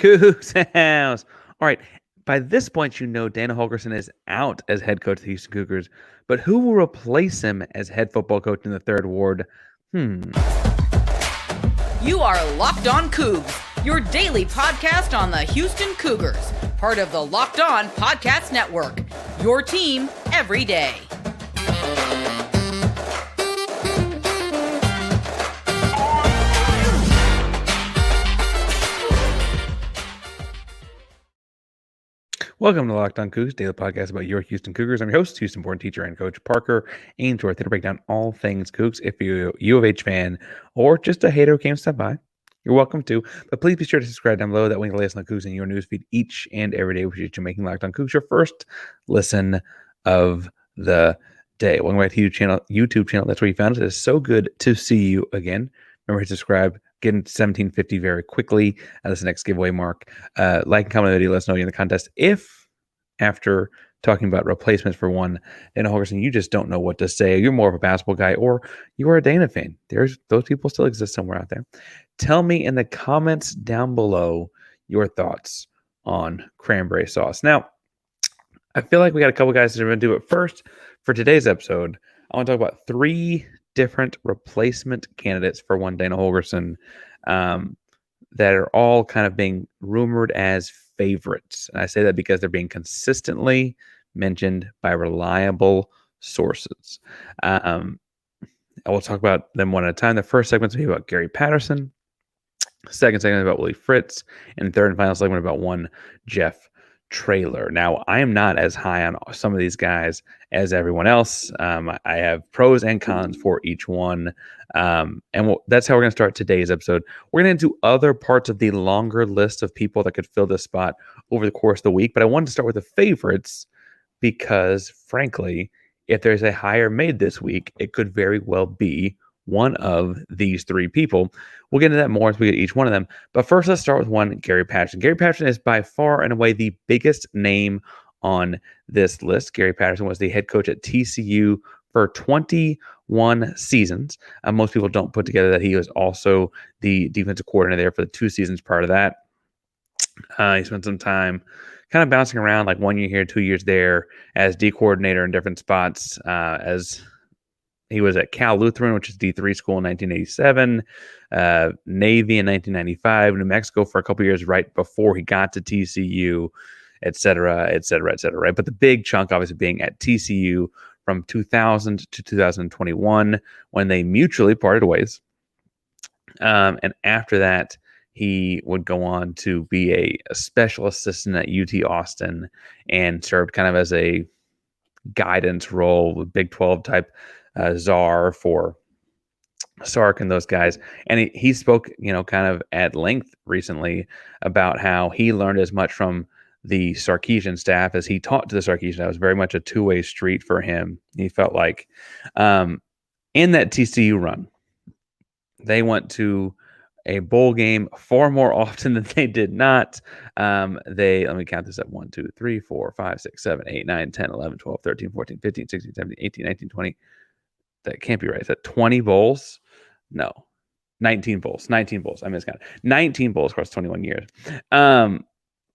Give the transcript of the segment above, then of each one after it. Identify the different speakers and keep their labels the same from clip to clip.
Speaker 1: Coogs House. All right. By this point, you know Dana Holgorsen is out as head coach of the Houston Cougars, but who will replace him as head football coach in the third ward?
Speaker 2: You are Locked On Coogs, your daily podcast on the Houston Cougars, part of the Locked On Podcast Network, your team every day.
Speaker 1: Welcome to Locked On Coogs, daily podcast about your Houston Cougars. I'm your host, Houston-born teacher and coach Parker Ainsworth, here to break down all things Cougs. If you're a U of H fan or just a hater who came to stop by, you're welcome to. But please be sure to subscribe down below. That way you can listen to Cougs in your newsfeed each and every day, which is making Locked On Cougs your first listen of the day. Welcome back to YouTube channel. That's where you found us. It is so good to see you again. Remember to subscribe. Getting to 1750 very quickly. That's the next giveaway mark. Like and comment on the video. Let us know you're in the contest. If after talking about replacements for one Dana Holgorsen, you just don't know what to say, you're more of a basketball guy, or you are a Dana fan, those people still exist somewhere out there. Tell me in the comments down below your thoughts on cranberry sauce. Now, I feel like we got a couple guys that are going to do it. First, for today's episode, I want to talk about three different replacement candidates for one Dana Holgorsen that are all kind of being rumored as favorites. And I say that because they're being consistently mentioned by reliable sources. I will talk about them one at a time. The first segment will be about Gary Patterson. Second segment about Willie Fritz. And third and final segment about one Jeff Traylor. Now, I am not as high on some of these guys as everyone else. I have pros and cons for each one. That's how we're going to start today's episode. We're going to get into other parts of the longer list of people that could fill this spot over the course of the week. But I wanted to start with the favorites because, frankly, if there's a hire made this week, it could very well be one of these three people. We'll get into that more as we get each one of them. But first, let's start with one, Gary Patterson. Gary Patterson is by far and away the biggest name on this list. Gary Patterson was the head coach at TCU for 21 seasons. Most people don't put together that he was also the defensive coordinator there for the 2 seasons prior to that. He spent some time kind of bouncing around, like 1 year here, 2 years there, as D coordinator in different spots, as he was at Cal Lutheran, which is D3 school in 1987, Navy in 1995, New Mexico for a couple years right before he got to TCU, et cetera, right? But the big chunk, obviously, being at TCU from 2000 to 2021 when they mutually parted ways. And after that, he would go on to be a special assistant at UT Austin and served kind of as a guidance role with Big 12 type czar for Sark and those guys. And he spoke, kind of at length recently about how he learned as much from the Sarkisian staff as he taught to the Sarkisian. That was very much a two-way street for him. He felt like in that TCU run, they went to a bowl game far more often than they did not. Let me count this up. 1, 2, 3, 4, 5, 6, 7, 8, 9, 10, 11, 12, 13, 14, 15, 16, 17, 18, 19, 20. That can't be right. Is that 20 bowls? No. 19 bowls. I miscounted. 19 bowls across 21 years.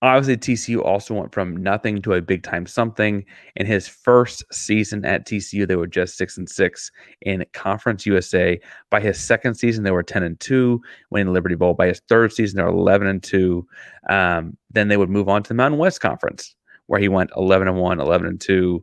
Speaker 1: Obviously, TCU also went from nothing to a big-time something. In his first season at TCU, they were just 6-6 in Conference USA. By his second season, they were 10-2, winning the Liberty Bowl. By his third season, they were 11-2. Then they would move on to the Mountain West Conference, where he went 11-1, 11-2.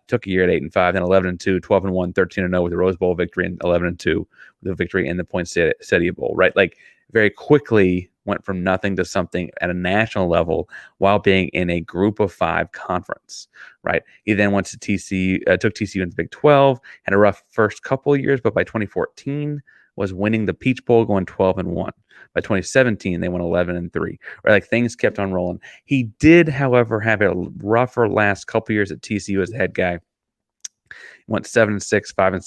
Speaker 1: Took a year at 8-5, then 11-2, 12-1, 13-0 with a Rose Bowl victory, and 11-2 with a victory in the Poinsettia Bowl. Right, like very quickly went from nothing to something at a national level while being in a Group of 5 conference. Right, he then went to TCU, took TCU into Big 12, had a rough first couple of years, but by 2014 was winning the Peach Bowl, going 12-1. By 2017, they went 11-3. Right, like things kept on rolling. He did, however, have a rougher last couple years at TCU as the head guy. Went 7-6, 5-7,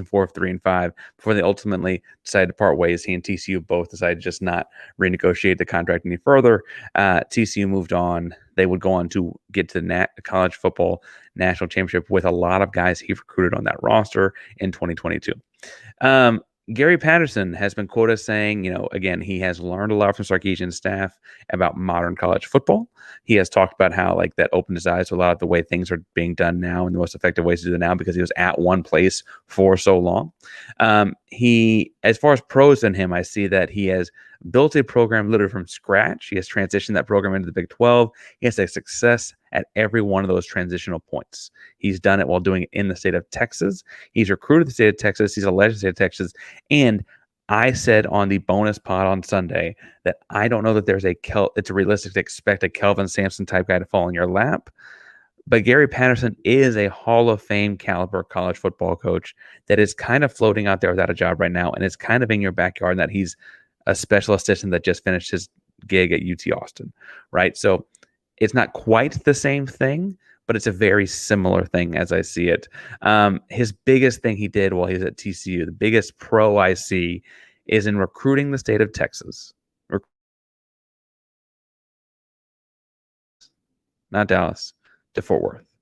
Speaker 1: 6-4, 3-5 before they ultimately decided to part ways. He and TCU both decided to just not renegotiate the contract any further. TCU moved on. They would go on to get to the college football national championship with a lot of guys he recruited on that roster in 2022. Gary Patterson has been quoted as saying, again, he has learned a lot from Sarkisian's staff about modern college football. He has talked about how like that opened his eyes to a lot of the way things are being done now and the most effective ways to do it now because he was at one place for so long. As far as pros in him, I see that he has built a program literally from scratch. He has transitioned that program into the Big 12. He has had success at every one of those transitional points. He's done it while doing it in the state of Texas. He's recruited the state of Texas. He's alleged the state of Texas. And I said on the bonus pod on Sunday that I don't know that it's realistic to expect a Kelvin Sampson type guy to fall in your lap. But Gary Patterson is a Hall of Fame caliber college football coach that is kind of floating out there without a job right now. And it's kind of in your backyard that he's a special assistant that just finished his gig at UT Austin, right? So it's not quite the same thing, but it's a very similar thing as I see it. His biggest thing he did while he was at TCU, the biggest pro I see, is in recruiting the state of Texas, not Dallas, to Fort Worth.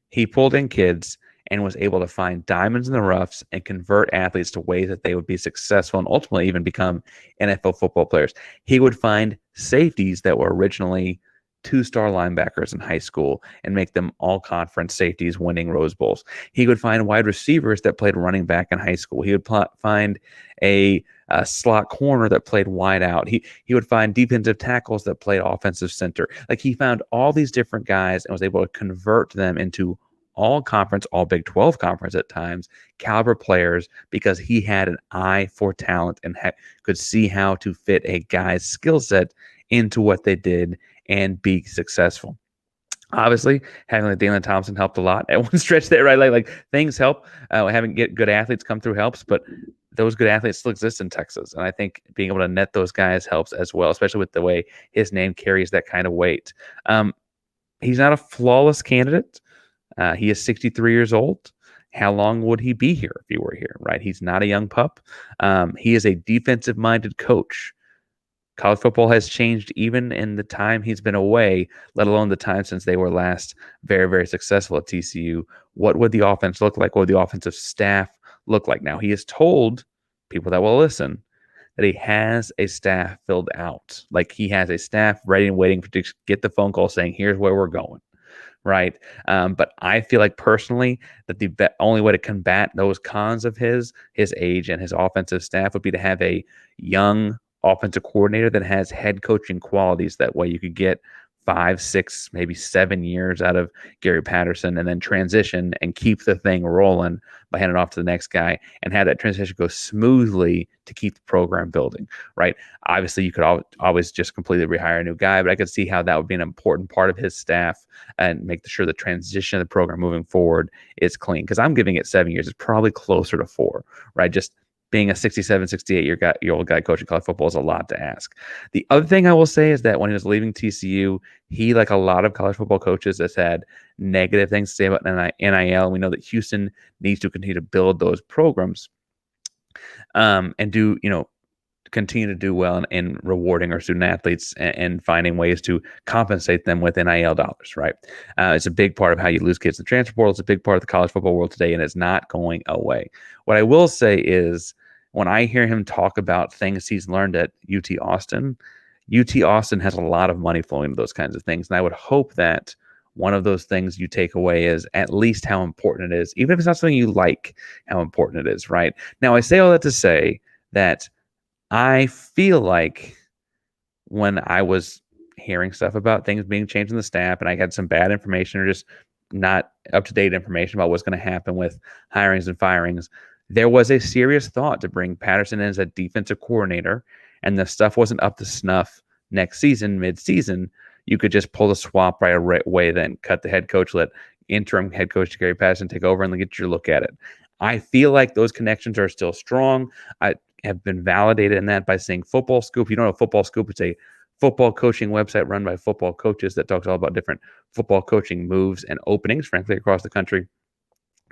Speaker 1: He pulled in kids and was able to find diamonds in the roughs and convert athletes to ways that they would be successful and ultimately even become NFL football players. He would find safeties that were originally two-star linebackers in high school and make them all-conference safeties winning Rose Bowls. He would find wide receivers that played running back in high school. He would find a slot corner that played wide out. He would find defensive tackles that played offensive center. Like he found all these different guys and was able to convert them into all conference, all Big 12 conference at times, caliber players because he had an eye for talent and could see how to fit a guy's skill set into what they did and be successful. Obviously, having like Dalen Thompson helped a lot at one stretch there, right? Like things help. Having good athletes come through helps, but those good athletes still exist in Texas. And I think being able to net those guys helps as well, especially with the way his name carries that kind of weight. He's not a flawless candidate. He is 63 years old. How long would he be here if he were here, right? He's not a young pup. He is a defensive-minded coach. College football has changed even in the time he's been away, let alone the time since they were last very, very successful at TCU. What would the offense look like? What would the offensive staff look like? Now, he has told people that will listen that he has a staff filled out. Like he has a staff ready and waiting to get the phone call saying, here's where we're going. Right. But I feel like personally that the only way to combat those cons of his age and his offensive staff would be to have a young offensive coordinator that has head coaching qualities. That way you could get 5, 6, maybe 7 years out of Gary Patterson and then transition and keep the thing rolling by handing it off to the next guy and have that transition go smoothly to keep the program building, right? Obviously, you could always just completely rehire a new guy, but I could see how that would be an important part of his staff and make sure the transition of the program moving forward is clean. Because I'm giving it 7 years. It's probably closer to 4, right? Just being a 67, 68-year-old guy coaching college football is a lot to ask. The other thing I will say is that when he was leaving TCU, he, like a lot of college football coaches, has had negative things to say about NIL. We know that Houston needs to continue to build those programs and continue to do well in rewarding our student athletes and finding ways to compensate them with NIL dollars, right? It's a big part of how you lose kids in the transfer portal. It's a big part of the college football world today, and it's not going away. What I will say is when I hear him talk about things he's learned at UT Austin has a lot of money flowing into those kinds of things. And I would hope that one of those things you take away is at least how important it is, even if it's not something you like, how important it is, right? Now, I say all that to say that I feel like when I was hearing stuff about things being changed in the staff and I had some bad information or just not up-to-date information about what's going to happen with hirings and firings, there was a serious thought to bring Patterson in as a defensive coordinator, and the stuff wasn't up to snuff next season, mid-season. You could just pull the swap right away, then cut the head coach, let interim head coach Gary Patterson take over and get your look at it. I feel like those connections are still strong. I have been validated in that by saying Football Scoop. You don't know Football Scoop. It's a football coaching website run by football coaches that talks all about different football coaching moves and openings, frankly, across the country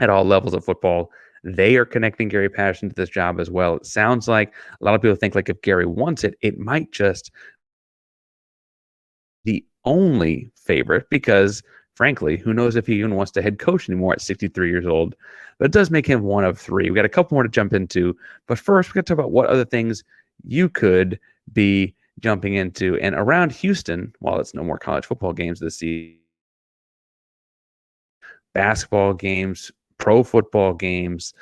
Speaker 1: at all levels of football. They are connecting Gary Patterson to this job as well. It sounds like a lot of people think like if Gary wants it, it might just the only favorite because frankly, who knows if he even wants to head coach anymore at 63 years old. But it does make him one of three. We got a couple more to jump into. But first, we got to talk about what other things you could be jumping into. And around Houston, while it's no more college football games this season, basketball games, pro football games,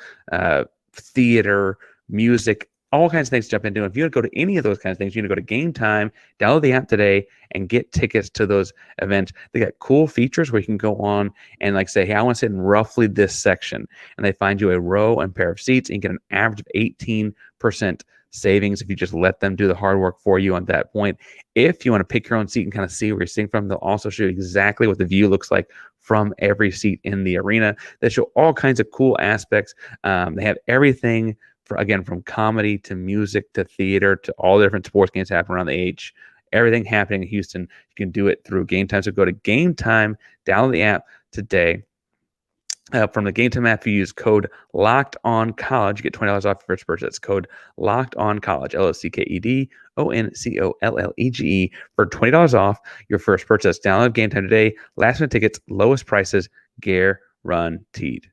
Speaker 1: theater, music, all kinds of things to jump into. If you want to go to any of those kinds of things, you need to go to Game Time, download the app today, and get tickets to those events. They got cool features where you can go on and like say, hey, I want to sit in roughly this section. And they find you a row and pair of seats, and you get an average of 18% savings if you just let them do the hard work for you on that point. If you want to pick your own seat and kind of see where you're sitting from, they'll also show you exactly what the view looks like from every seat in the arena. They show all kinds of cool aspects. They have everything from comedy to music to theater to all the different sports games happening around the H. Everything happening in Houston, you can do it through Game Time. So go to Game Time, download the app today. From the Game Time app, you use code Locked On College, you get $20 off your first purchase. That's code Locked On College, LOCKEDONCOLLEGE for $20 off your first purchase. Download Game Time today. Last minute tickets, lowest prices, guaranteed.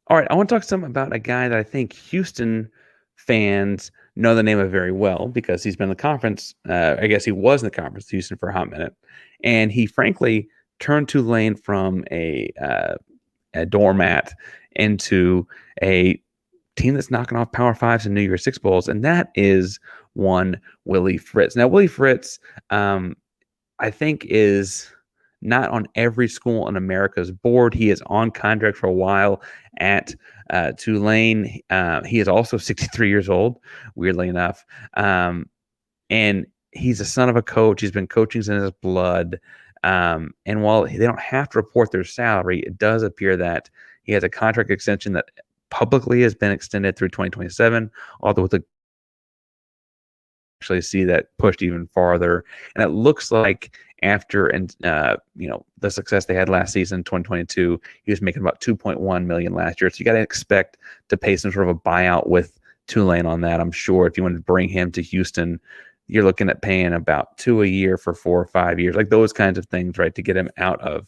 Speaker 1: All right, I want to talk some about a guy that I think Houston fans know the name of very well because he's been in the conference. I guess he was in the conference, Houston, for a hot minute. And he, frankly, turned Tulane from a doormat into a team that's knocking off Power Fives and New Year's Six Bowls, and that is one Willie Fritz. Now, Willie Fritz, I think, is not on every school in America's board. He is on contract for a while at Tulane. He is also 63 years old, weirdly enough. And he's a son of a coach. He's been coaching in his blood. And while they don't have to report their salary, it does appear that he has a contract extension that publicly has been extended through 2027, although with the actually see that pushed even farther. And it looks like after the success they had last season, 2022, he was making about $2.1 million last year. So you got to expect to pay some sort of a buyout with Tulane on that. I'm sure if you want to bring him to Houston, you're looking at paying about $2 million a year for 4 or 5 years, like those kinds of things, right, to get him out of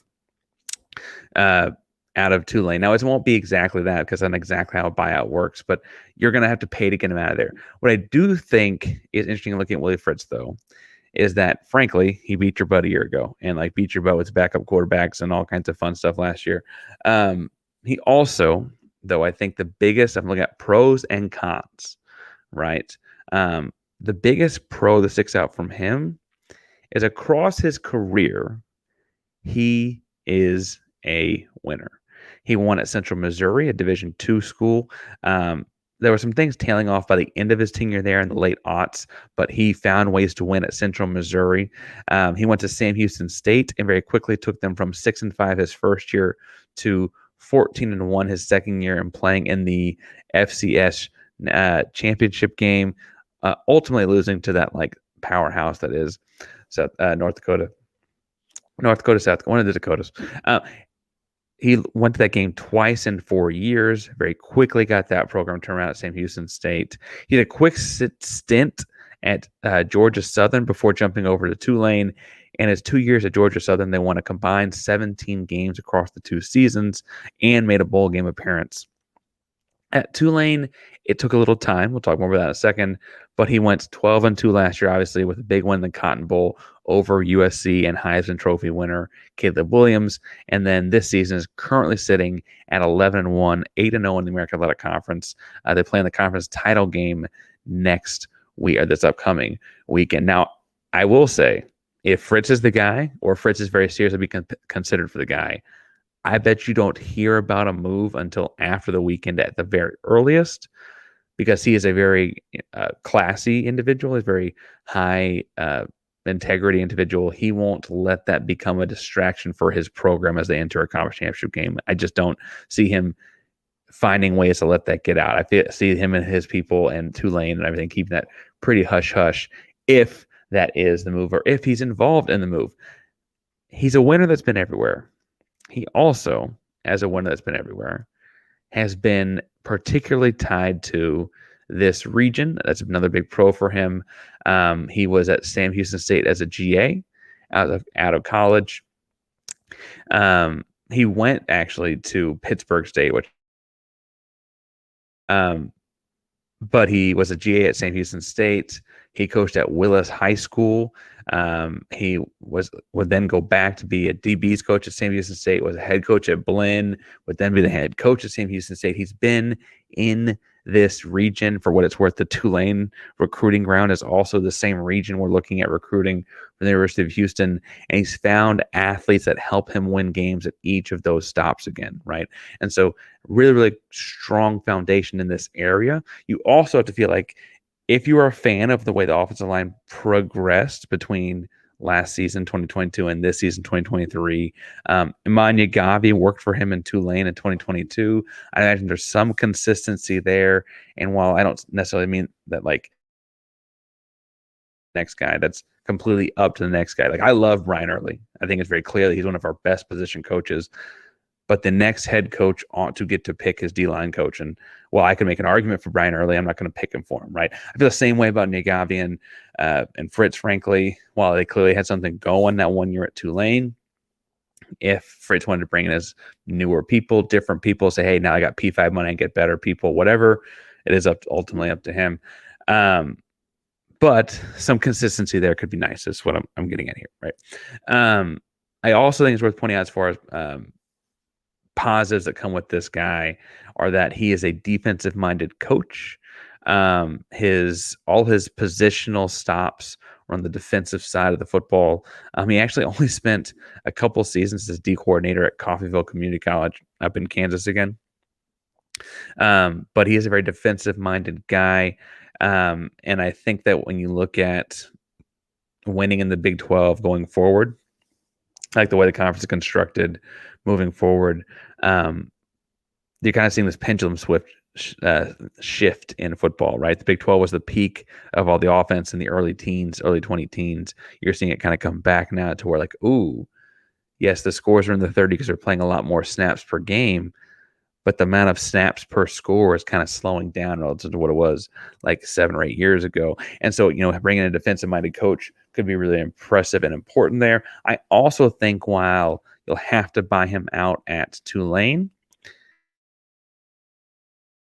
Speaker 1: Tulane. Now, it won't be exactly that because that's not exactly how a buyout works, but you're going to have to pay to get him out of there. What I do think is interesting looking at Willie Fritz, though, is that, frankly, he beat your butt a year ago and beat your butt with backup quarterbacks and all kinds of fun stuff last year. He also, though, I think I'm looking at pros and cons, right? The biggest pro that sticks out from him is across his career, he is a winner. He won at Central Missouri, a Division II school. There were some things tailing off by the end of his tenure there in the late aughts, but he found ways to win at Central Missouri. He went to Sam Houston State and very quickly took them from 6-5 his first year to 14-1 his second year and playing in the FCS championship game, ultimately losing to that powerhouse that is North Dakota, South, one of the Dakotas. He went to that game twice in 4 years, very quickly got that program turned around at Sam Houston State. He had a quick stint at Georgia Southern before jumping over to Tulane. In his 2 years at Georgia Southern, they won a combined 17 games across the 2 seasons and made a bowl game appearance. At Tulane, it took a little time. We'll talk more about that in a second. But he went 12-2 last year, obviously, with a big win in the Cotton Bowl over USC and Heisman Trophy winner Caleb Williams. And then this season is currently sitting at 11-1, 8-0 in the American Athletic Conference. They play in the conference title game next week, or this upcoming weekend. Now, I will say, if Fritz is the guy, or Fritz is very seriously being considered for the guy, I bet you don't hear about a move until after the weekend at the very earliest, because he is a very classy individual, a very high integrity individual. He won't let that become a distraction for his program as they enter a conference championship game. I just don't see him finding ways to let that get out. I see him and his people and Tulane and everything keeping that pretty hush-hush if that is the move, or if he's involved in the move. He's a winner that's been everywhere. He also, as a winner that's been everywhere, has been particularly tied to this region. That's another big pro for him. He was at Sam Houston State as a GA out of college. He went actually to Pittsburgh State, which but he was a GA at Sam Houston State. He coached at Willis High School. He would then go back to be a DB's coach at Sam Houston State, was a head coach at Blinn, would then be the head coach at Sam Houston State. He's been in this region. For what it's worth, the Tulane recruiting ground is also the same region we're looking at recruiting for the University of Houston, and he's found athletes that help him win games at each of those stops again, right? And so really, really strong foundation in this area. You also have to feel like if you are a fan of the way the offensive line progressed between last season 2022 and this season 2023, Emmanuel Gavi worked for him in Tulane in 2022. I imagine there's some consistency there, and while I don't necessarily mean that like next guy, that's completely up to the next guy. Like, I love Brian Early. I think it's very clear that he's one of our best position coaches, but the next head coach ought to get to pick his D-line coach. And while I can make an argument for Brian Early, I'm not going to pick him for him, right? I feel the same way about Negavi and Fritz, frankly. While they clearly had something going that 1 year at Tulane, if Fritz wanted to bring in his newer people, different people, say, hey, now I got P5 money and get better people, whatever, it is ultimately up to him. But some consistency there could be nice, is what I'm getting at here, right? I also think it's worth pointing out, as far as positives that come with this guy, are that he is a defensive-minded coach. All his positional stops are on the defensive side of the football. He actually only spent a couple seasons as D coordinator at Coffeyville Community College up in Kansas again. But he is a very defensive-minded guy. And I think that when you look at winning in the Big 12 going forward, like the way the conference is constructed moving forward, you're kind of seeing this pendulum shift in football, right? The Big 12 was the peak of all the offense in the early 20 teens. You're seeing it kind of come back now to where, like, ooh, yes, the scores are in the 30s because they're playing a lot more snaps per game, but the amount of snaps per score is kind of slowing down relative to what it was like 7 or 8 years ago. And so, bringing a defensive-minded coach could be really impressive and important there. I also think while you'll have to buy him out at Tulane,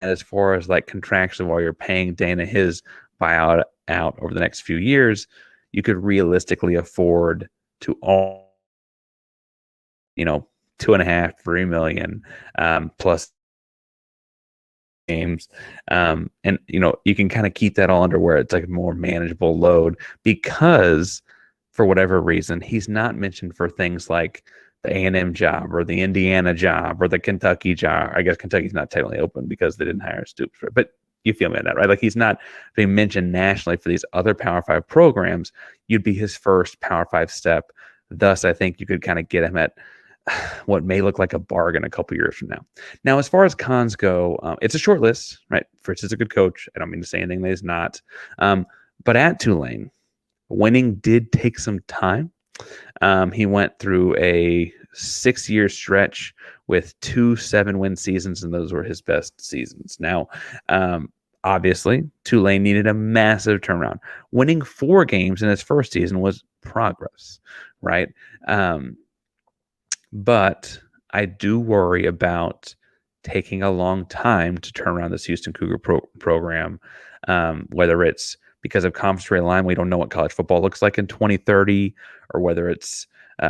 Speaker 1: and as far as like contractually, while you're paying Dana his buyout out over the next few years, you could realistically afford to all, 2.5, 3 million plus games. And you can kind of keep that all under where it's like a more manageable load, because for whatever reason, he's not mentioned for things like the A&M job or the Indiana job or the Kentucky job. I guess Kentucky's not technically open because they didn't hire Stoops, but you feel me on that, right? Like, he's not being mentioned nationally for these other Power 5 programs. You'd be his first Power 5 step. Thus, I think you could kind of get him at what may look like a bargain a couple years from now. Now, as far as cons go, it's a short list, right? Fritz is a good coach. I don't mean to say anything that he's not. But at Tulane, winning did take some time. He went through a 6-year stretch with 2 7-win seasons, and those were his best seasons. Now, obviously, Tulane needed a massive turnaround. Winning 4 games in his first season was progress, right? But I do worry about taking a long time to turn around this Houston Cougar program, whether it's because of conference realignment, we don't know what college football looks like in 2030, or whether it's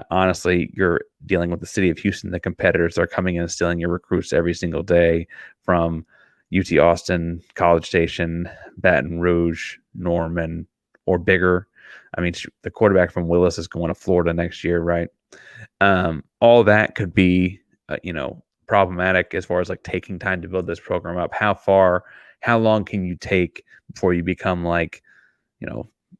Speaker 1: honestly, you're dealing with the city of Houston, the competitors that are coming in and stealing your recruits every single day from UT Austin, College Station, Baton Rouge, Norman, or bigger. I mean, the quarterback from Willis is going to Florida next year, right? All that could be, problematic as far as like taking time to build this program up. How long can you take before you become like,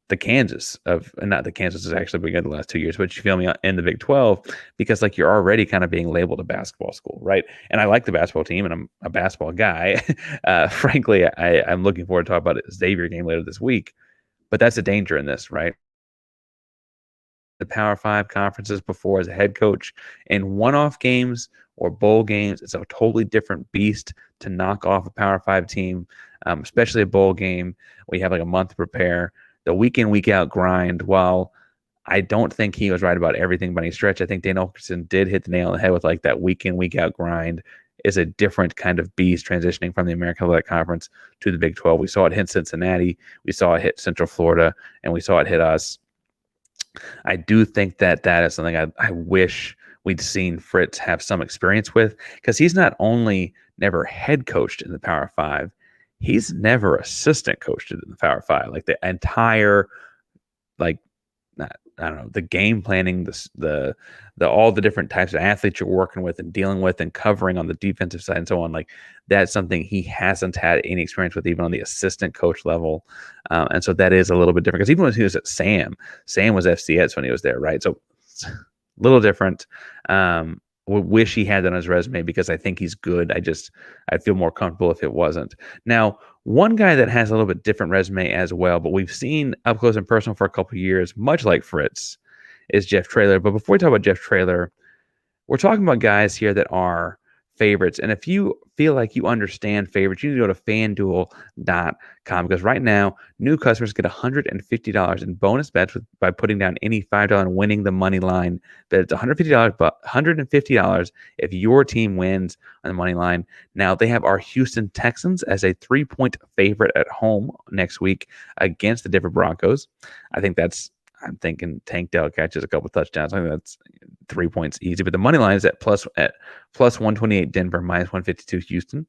Speaker 1: the Kansas of, and not the Kansas is actually been good the last 2 years, but you feel me, in the Big 12, because like you're already kind of being labeled a basketball school, right? And I like the basketball team, and I'm a basketball guy. Frankly, I'm looking forward to talk about the Xavier game later this week, but that's a danger in this, right? the Power Five conferences before as a head coach. In one-off games or bowl games, it's a totally different beast to knock off a Power Five team, especially a bowl game where you have like a month to prepare. The week in, week out grind, while I don't think he was right about everything by any stretch. I think Dan Okerson did hit the nail on the head with like that week in, week out grind is a different kind of beast transitioning from the American Athletic Conference to the Big 12. We saw it hit Cincinnati, we saw it hit Central Florida, and we saw it hit us. I do think that that is something I wish we'd seen Fritz have some experience with, because he's not only never head coached in the Power Five, he's never assistant coached in the Power Five. Like the entire, like, I don't know, the game planning, the all the different types of athletes you're working with and dealing with and covering on the defensive side and so on. Like that's something he hasn't had any experience with, even on the assistant coach level. And so that is a little bit different, because even when he was at Sam was FCS when he was there, right? So a little different. Wish he had that on his resume, because I think he's good. I'd feel more comfortable if it wasn't. Now, one guy that has a little bit different resume as well, but we've seen up close and personal for a couple of years, much like Fritz, is Jeff Traylor. But before we talk about Jeff Traylor, we're talking about guys here that are favorites. And if you feel like you understand favorites, you need to go to FanDuel.com, because right now, new customers get $150 in bonus bets by putting down any $5 and winning the money line bet. It's $150, but $150 if your team wins on the money line. Now, they have our Houston Texans as a 3-point favorite at home next week against the Denver Broncos. I'm thinking Tank Dell catches a couple touchdowns. I think that's 3 points easy. But the money line is at plus 128 Denver, minus 152 Houston.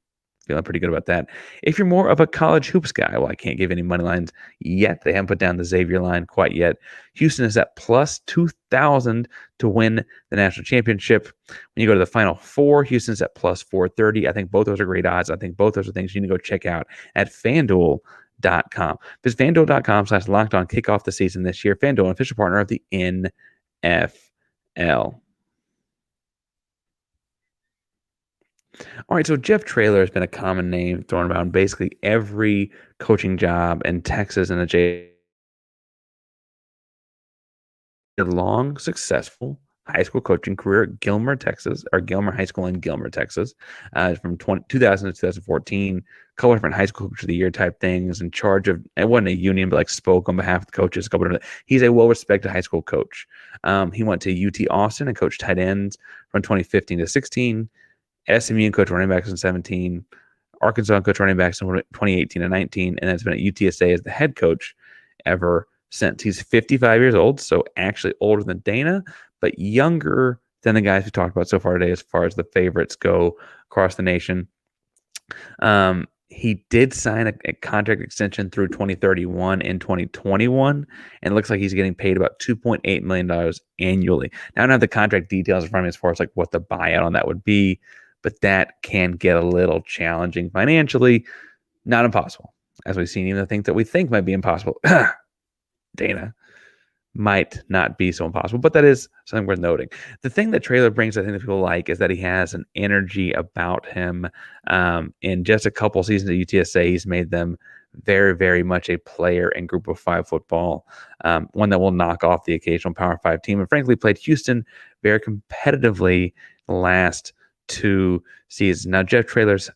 Speaker 1: Feeling pretty good about that. If you're more of a college hoops guy, well, I can't give any money lines yet. They haven't put down the Xavier line quite yet. Houston is at plus 2,000 to win the national championship. When you go to the Final Four, Houston's at plus 430. I think both those are great odds. I think both those are things you need to go check out at FanDuel.com. Visit FanDuel.com/LockedOn. Kick off the season this year. FanDuel, an official partner of the NFL. All right, so Jeff Traylor has been a common name thrown around basically every coaching job in Texas and the J. A long, successful high school coaching career at Gilmer, Texas, or Gilmer High School in Gilmer, Texas, from 2000 to 2014. A couple different high school coach of the year type things. In charge of, it wasn't a union, but like spoke on behalf of the coaches. A couple different. He's a well-respected high school coach. He went to UT Austin and coached tight ends from 2015 to 16. SMU and coach running backs in 17. Arkansas and coach running backs in 2018 and 19. And then it's been at UTSA as the head coach ever since. He's 55 years old, so actually older than Dana, but younger than the guys we talked about so far today as far as the favorites go across the nation. He did sign a contract extension through 2031 and 2021, and it looks like he's getting paid about $2.8 million annually. Now, I don't have the contract details in front of me as far as like what the buyout on that would be, but that can get a little challenging financially. Not impossible, as we've seen, even the things that we think might be impossible. Dana might not be so impossible, but that is something worth noting. The thing that Traylor brings, I think that people like, is that he has an energy about him. In just a couple seasons at UTSA, he's made them very, very much a player in Group of Five football, one that will knock off the occasional Power Five team, and frankly played Houston very competitively the last 2 seasons. Now, Jeff Traylor's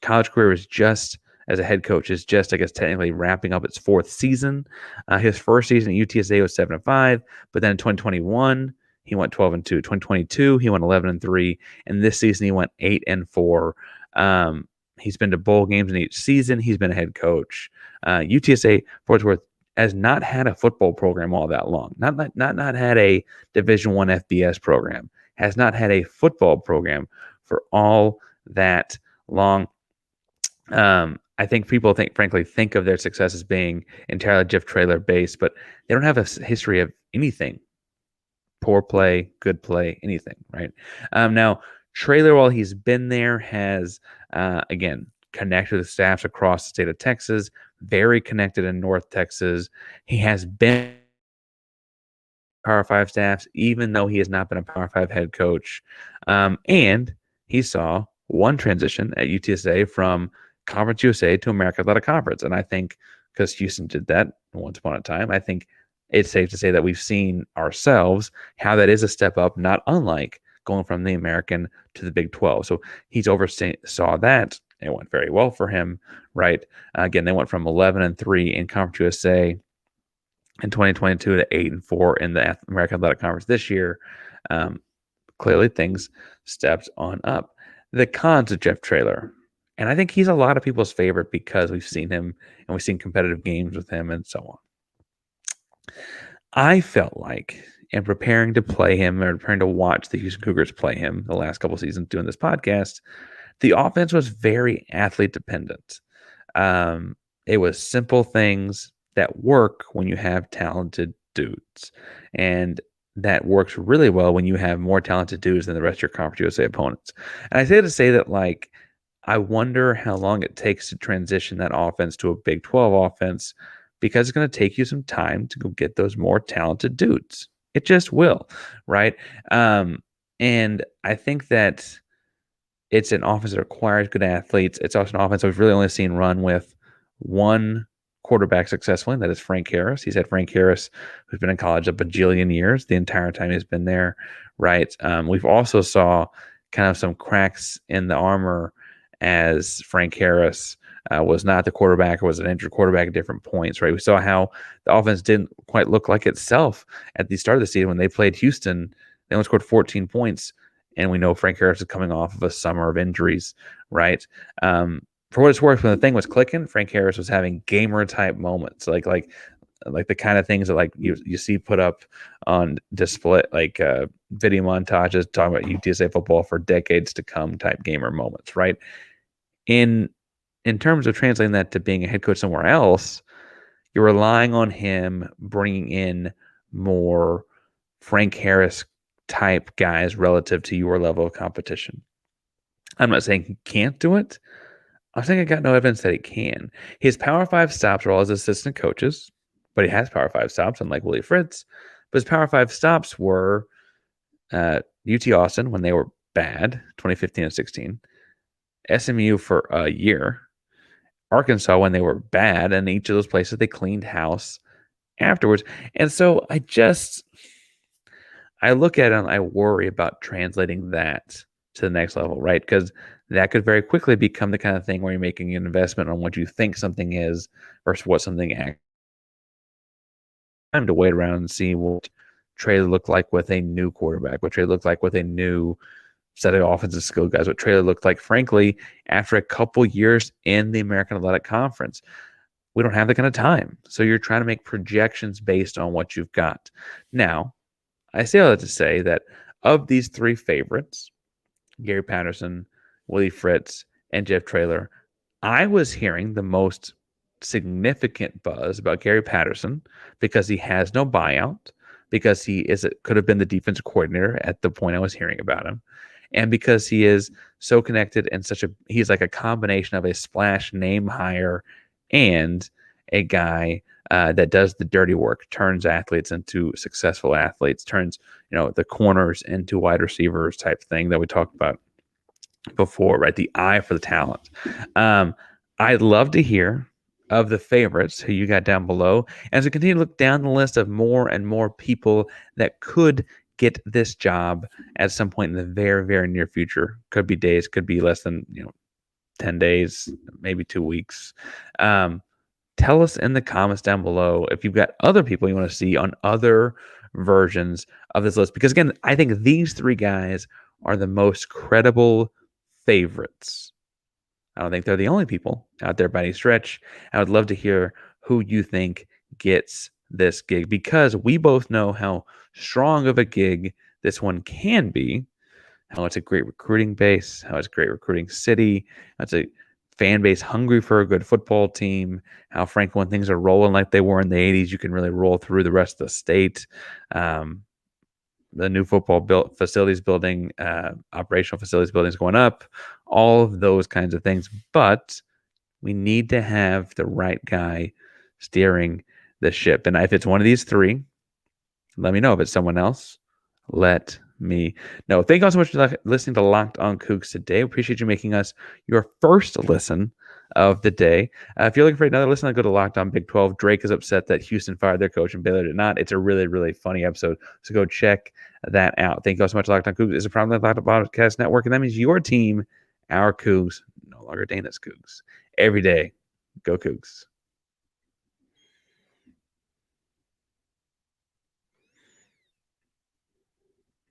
Speaker 1: college career is just, as a head coach, is just, I guess, technically wrapping up its 4th season. His first season at UTSA was 7-5, but then in 2021 he went 12-2. 2022 he went 11-3, and this season he went 8-4. He's been to bowl games in each season. He's been a head coach. UTSA, for its worth, has not had a football program all that long. Not had a Division I FBS program. Has not had a football program for all that long. I think people frankly think of their success as being entirely Jeff Traylor based, but they don't have a history of anything. Poor play, good play, anything, right? Now, Traylor, while he's been there, has, again, connected with staffs across the state of Texas, very connected in North Texas. He has been Power 5 staffs, even though he has not been a Power 5 head coach. And he saw one transition at UTSA from Conference USA to American Athletic Conference. And I think, because Houston did that once upon a time, I think it's safe to say that we've seen ourselves how that is a step up, not unlike going from the American to the Big 12. So he's oversaw that. It went very well for him, right? Again, they went from 11-3 in Conference USA in 2022 to 8-4 in the American Athletic Conference this year. Clearly, things stepped on up. The cons of Jeff Traylor, and I think he's a lot of people's favorite because we've seen him and we've seen competitive games with him and so on. I felt like in preparing to play him or preparing to watch the Houston Cougars play him the last couple seasons doing this podcast, the offense was very athlete dependent. It was simple things that work when you have talented dudes. And that works really well when you have more talented dudes than the rest of your Conference USA opponents. And I say to say that, like, I wonder how long it takes to transition that offense to a Big 12 offense because it's going to take you some time to go get those more talented dudes. It just will, right? And I think that it's an offense that requires good athletes. It's also an offense that we've really only seen run with one quarterback successfully, and that is Frank Harris. He's had Frank Harris, who's been in college a bajillion years, the entire time he's been there, right? We've also saw kind of some cracks in the armor as Frank Harris was not the quarterback or was an injured quarterback at different points, right? We saw how the offense didn't quite look like itself at the start of the season when they played Houston. They only scored 14 points, and we know Frank Harris is coming off of a summer of injuries, right? For what it's worth, when the thing was clicking, Frank Harris was having gamer-type moments, like the kind of things that like you see put up on display, like video montages talking about UTSA football for decades to come type gamer moments, right? In terms of translating that to being a head coach somewhere else, you're relying on him bringing in more Frank Harris type guys relative to your level of competition. I'm not saying he can't do it. I'm saying I got no evidence that he can. His Power 5 stops are all his assistant coaches, but he has Power 5 stops, unlike Willie Fritz. But his Power 5 stops were UT Austin when they were bad, 2015 and 16, SMU for a year, Arkansas when they were bad, and each of those places they cleaned house afterwards. And so I look at it and I worry about translating that to the next level, right? Because that could very quickly become the kind of thing where you're making an investment on what you think something is versus what something actually. Time to wait around and see what Traylor looked like with a new quarterback, what Traylor looked like with a new set of offensive skill guys, what Traylor looked like, frankly, after a couple years in the American Athletic Conference. We don't have that kind of time. So you're trying to make projections based on what you've got. Now, I say all that to say that of these three favorites, Gary Patterson, Willie Fritz, and Jeff Traylor, I was hearing the most significant buzz about Gary Patterson because he has no buyout, because could have been the defensive coordinator at the point I was hearing about him, and because he is so connected and he's like a combination of a splash name hire and a guy that does the dirty work, turns athletes into successful athletes, turns the corners into wide receivers type thing that we talked about before, right? The eye for the talent. I'd love to hear of the favorites who you got down below as we continue to look down the list of more and more people that could get this job at some point in the very, very near future. Could be days, could be less than 10 days, maybe 2 weeks. Tell us in the comments down below if you've got other people you want to see on other versions of this list. Because again, I think these three guys are the most credible favorites. I don't think they're the only people out there by any stretch. I would love to hear who you think gets this gig, because we both know how strong of a gig this one can be, how it's a great recruiting base, how it's a great recruiting city, how it's a fan base hungry for a good football team, how, frankly, when things are rolling like they were in the 80s, you can really roll through the rest of the state. The new football facilities building, operational facilities buildings going up, all of those kinds of things. But we need to have the right guy steering the ship. And if it's one of these three, let me know. If it's someone else, let me know. Thank you all so much for listening to Locked On Coogs today. We appreciate you making us your first listen of the day. If you're looking for another listen, go to Locked On Big 12. Drake is upset that Houston fired their coach and Baylor did not. It's a really, really funny episode. So go check that out. Thank you all so much. Locked On Coogs is a proud Locked On Podcast Network, and that means your team, our Cougs, no longer Dana's Cougs. Every day, go Cougs.